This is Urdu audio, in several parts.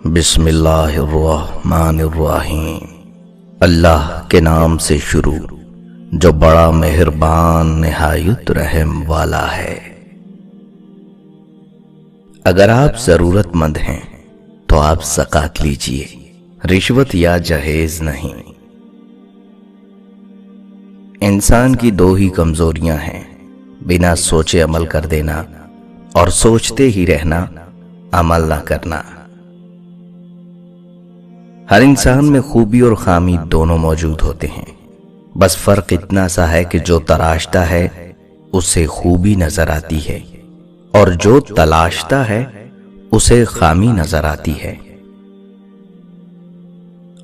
بسم اللہ الرحمن الرحیم۔ اللہ کے نام سے شروع جو بڑا مہربان نہایت رحم والا ہے۔ اگر آپ ضرورت مند ہیں تو آپ زکوٰۃ لیجئے، رشوت یا جہیز نہیں۔ انسان کی دو ہی کمزوریاں ہیں، بنا سوچے عمل کر دینا اور سوچتے ہی رہنا، عمل نہ کرنا۔ ہر انسان میں خوبی اور خامی دونوں موجود ہوتے ہیں، بس فرق اتنا سا ہے کہ جو تراشتا ہے اسے خوبی نظر آتی ہے اور جو تلاشتا ہے اسے خامی نظر آتی ہے۔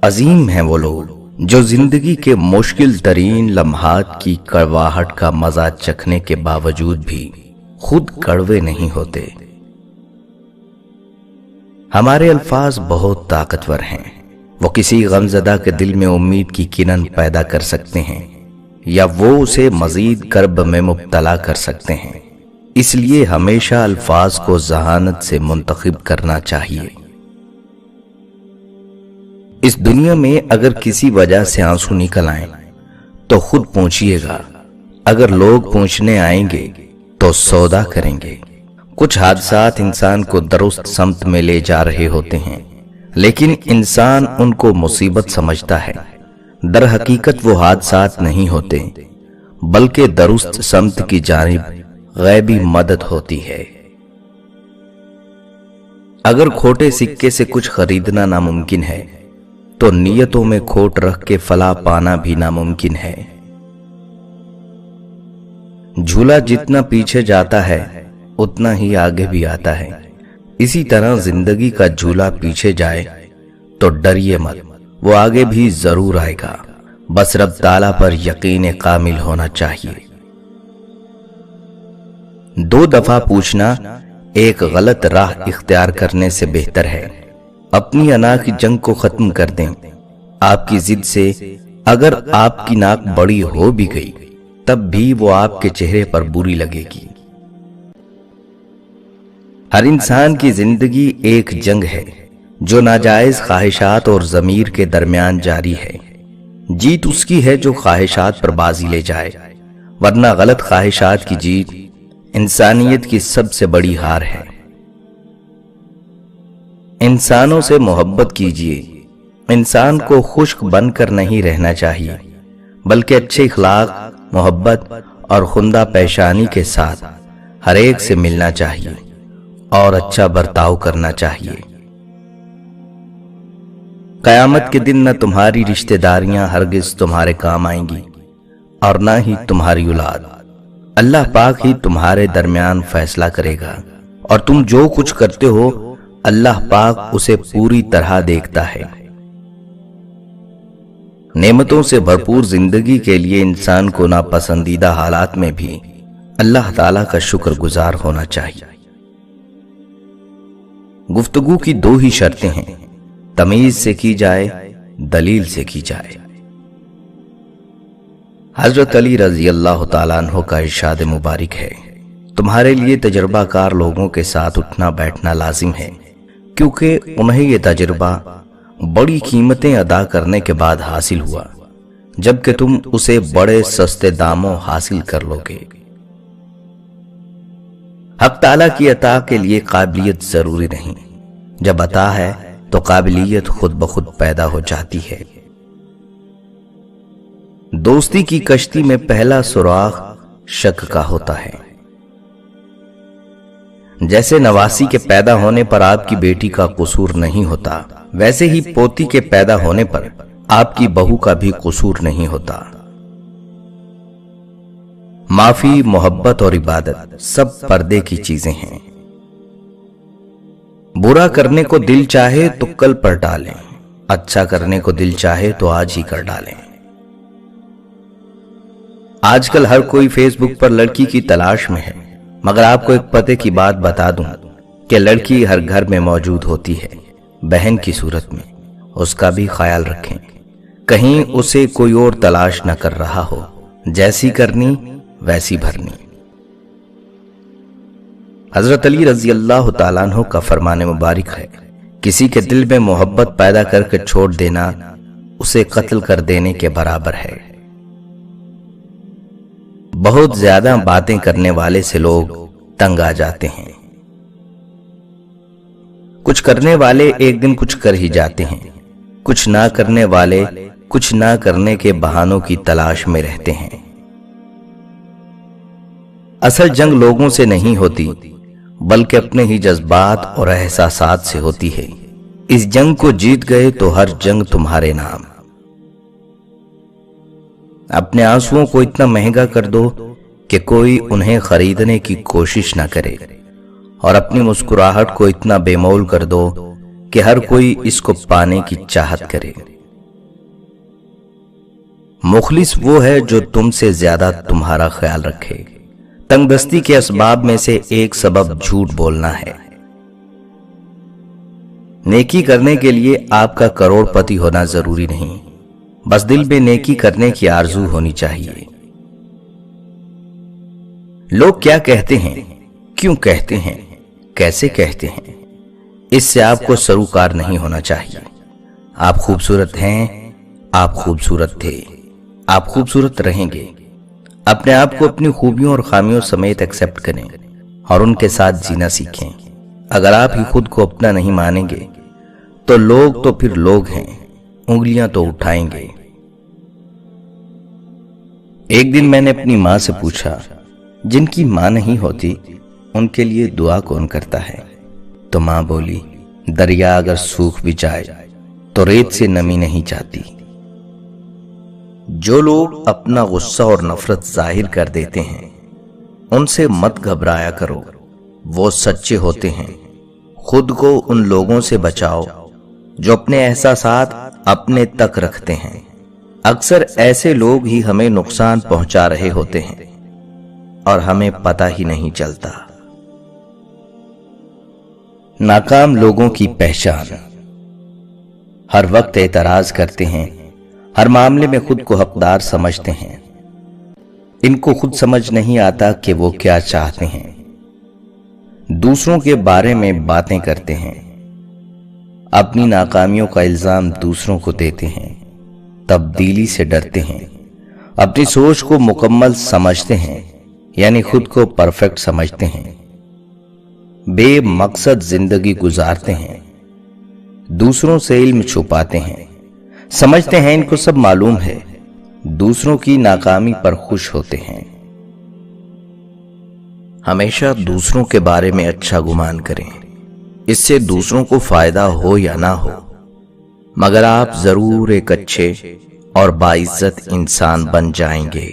عظیم ہیں وہ لوگ جو زندگی کے مشکل ترین لمحات کی کڑواہٹ کا مزہ چکھنے کے باوجود بھی خود کڑوے نہیں ہوتے۔ ہمارے الفاظ بہت طاقتور ہیں، وہ کسی غمزدہ کے دل میں امید کی کرن پیدا کر سکتے ہیں یا وہ اسے مزید کرب میں مبتلا کر سکتے ہیں۔ اس لیے ہمیشہ الفاظ کو ذہانت سے منتخب کرنا چاہیے۔ اس دنیا میں اگر کسی وجہ سے آنسو نکل آئیں تو خود پوچھئے گا، اگر لوگ پوچھنے آئیں گے تو سودا کریں گے۔ کچھ حادثات انسان کو درست سمت میں لے جا رہے ہوتے ہیں، لیکن انسان ان کو مصیبت سمجھتا ہے۔ در حقیقت وہ حادثات نہیں ہوتے، بلکہ درست سمت کی جانب غیبی مدد ہوتی ہے۔ اگر کھوٹے سکے سے کچھ خریدنا ناممکن ہے تو نیتوں میں کھوٹ رکھ کے فلاح پانا بھی ناممکن ہے۔ جھولا جتنا پیچھے جاتا ہے اتنا ہی آگے بھی آتا ہے۔ اسی طرح زندگی کا جھولا پیچھے جائے تو ڈریے مت، وہ آگے بھی ضرور آئے گا، بس رب تعالیٰ پر یقین کامل ہونا چاہیے۔ دو دفعہ پوچھنا ایک غلط راہ اختیار کرنے سے بہتر ہے۔ اپنی انا کی جنگ کو ختم کر دیں۔ آپ کی ضد سے اگر آپ کی ناک بڑی ہو بھی گئی تب بھی وہ آپ کے چہرے پر بری لگے گی۔ ہر انسان کی زندگی ایک جنگ ہے جو ناجائز خواہشات اور ضمیر کے درمیان جاری ہے۔ جیت اس کی ہے جو خواہشات پر بازی لے جائے، ورنہ غلط خواہشات کی جیت انسانیت کی سب سے بڑی ہار ہے۔ انسانوں سے محبت کیجیے۔ انسان کو خشک بن کر نہیں رہنا چاہیے، بلکہ اچھے اخلاق، محبت اور خندہ پیشانی کے ساتھ ہر ایک سے ملنا چاہیے اور اچھا برتاؤ کرنا چاہیے۔ قیامت کے دن نہ تمہاری رشتہ داریاں ہرگز تمہارے کام آئیں گی اور نہ ہی تمہاری اولاد۔ اللہ پاک ہی تمہارے درمیان فیصلہ کرے گا، اور تم جو کچھ کرتے ہو اللہ پاک اسے پوری طرح دیکھتا ہے۔ نعمتوں سے بھرپور زندگی کے لیے انسان کو ناپسندیدہ حالات میں بھی اللہ تعالیٰ کا شکر گزار ہونا چاہیے۔ گفتگو کی دو ہی شرطیں ہیں، تمیز سے کی جائے، دلیل سے کی جائے۔ حضرت علی رضی اللہ تعالیٰ عنہ کا ارشاد مبارک ہے، تمہارے لیے تجربہ کار لوگوں کے ساتھ اٹھنا بیٹھنا لازم ہے، کیونکہ انہیں یہ تجربہ بڑی قیمتیں ادا کرنے کے بعد حاصل ہوا، جبکہ تم اسے بڑے سستے داموں حاصل کر لو گے۔ حق تعالیٰ کی عطا کے لیے قابلیت ضروری نہیں، جب عطا ہے تو قابلیت خود بخود پیدا ہو جاتی ہے۔ دوستی کی کشتی میں پہلا سراغ شک کا ہوتا ہے۔ جیسے نواسی کے پیدا ہونے پر آپ کی بیٹی کا قصور نہیں ہوتا، ویسے ہی پوتی کے پیدا ہونے پر آپ کی بہو کا بھی قصور نہیں ہوتا۔ معافی، محبت اور عبادت سب پردے کی چیزیں ہیں۔ برا کرنے کو دل چاہے تو کل پر ڈالیں، اچھا کرنے کو دل چاہے تو آج ہی کر ڈالیں۔ آج کل ہر کوئی فیس بک پر لڑکی کی تلاش میں ہے، مگر آپ کو ایک پتے کی بات بتا دوں کہ لڑکی ہر گھر میں موجود ہوتی ہے، بہن کی صورت میں۔ اس کا بھی خیال رکھیں، کہیں اسے کوئی اور تلاش نہ کر رہا ہو، جیسی کرنی ویسی بھرنی۔ حضرت علی رضی اللہ تعالیٰ عنہ کا فرمان مبارک ہے کسی کے دل میں محبت پیدا کر کے چھوڑ دینا اسے قتل کر دینے کے برابر ہے۔ بہت زیادہ باتیں کرنے والے سے لوگ تنگ آ جاتے ہیں۔ کچھ کرنے والے ایک دن کچھ کر ہی جاتے ہیں، کچھ نہ کرنے والے کچھ نہ کرنے کے بہانوں کی تلاش میں رہتے ہیں۔ اصل جنگ لوگوں سے نہیں ہوتی بلکہ اپنے ہی جذبات اور احساسات سے ہوتی ہے۔ اس جنگ کو جیت گئے تو ہر جنگ تمہارے نام۔ اپنے آنسوؤں کو اتنا مہنگا کر دو کہ کوئی انہیں خریدنے کی کوشش نہ کرے، اور اپنی مسکراہٹ کو اتنا بے مول کر دو کہ ہر کوئی اس کو پانے کی چاہت کرے۔ مخلص وہ ہے جو تم سے زیادہ تمہارا خیال رکھے۔ تنگ دستی کے اسباب میں سے ایک سبب جھوٹ بولنا ہے۔ نیکی کرنے کے لیے آپ کا کروڑ پتی ہونا ضروری نہیں، بس دل میں نیکی کرنے کی آرزو ہونی چاہیے۔ لوگ کیا کہتے ہیں، کیوں کہتے ہیں، کیسے کہتے ہیں، اس سے آپ کو سروکار نہیں ہونا چاہیے۔ آپ خوبصورت ہیں، آپ خوبصورت تھے، آپ خوبصورت رہیں گے۔ اپنے آپ کو اپنی خوبیوں اور خامیوں سمیت ایکسپٹ کریں اور ان کے ساتھ جینا سیکھیں۔ اگر آپ ہی خود کو اپنا نہیں مانیں گے تو لوگ تو پھر لوگ ہیں، انگلیاں تو اٹھائیں گے۔ ایک دن میں نے اپنی ماں سے پوچھا، جن کی ماں نہیں ہوتی ان کے لیے دعا کون کرتا ہے؟ تو ماں بولی، دریا اگر سوکھ بھی جائے تو ریت سے نمی نہیں جاتی۔ جو لوگ اپنا غصہ اور نفرت ظاہر کر دیتے ہیں ان سے مت گھبرایا کرو، وہ سچے ہوتے ہیں۔ خود کو ان لوگوں سے بچاؤ جو اپنے احساسات اپنے تک رکھتے ہیں۔ اکثر ایسے لوگ ہی ہمیں نقصان پہنچا رہے ہوتے ہیں اور ہمیں پتہ ہی نہیں چلتا۔ ناکام لوگوں کی پہچان: ہر وقت اعتراض کرتے ہیں، ہر معاملے میں خود کو حقدار سمجھتے ہیں۔ ان کو خود سمجھ نہیں آتا کہ وہ کیا چاہتے ہیں۔ دوسروں کے بارے میں باتیں کرتے ہیں، اپنی ناکامیوں کا الزام دوسروں کو دیتے ہیں، تبدیلی سے ڈرتے ہیں، اپنی سوچ کو مکمل سمجھتے ہیں، یعنی خود کو پرفیکٹ سمجھتے ہیں، بے مقصد زندگی گزارتے ہیں، دوسروں سے علم چھپاتے ہیں، سمجھتے ہیں ان کو سب معلوم ہے، دوسروں کی ناکامی پر خوش ہوتے ہیں۔ ہمیشہ دوسروں کے بارے میں اچھا گمان کریں، اس سے دوسروں کو فائدہ ہو یا نہ ہو، مگر آپ ضرور ایک اچھے اور باعزت انسان بن جائیں گے۔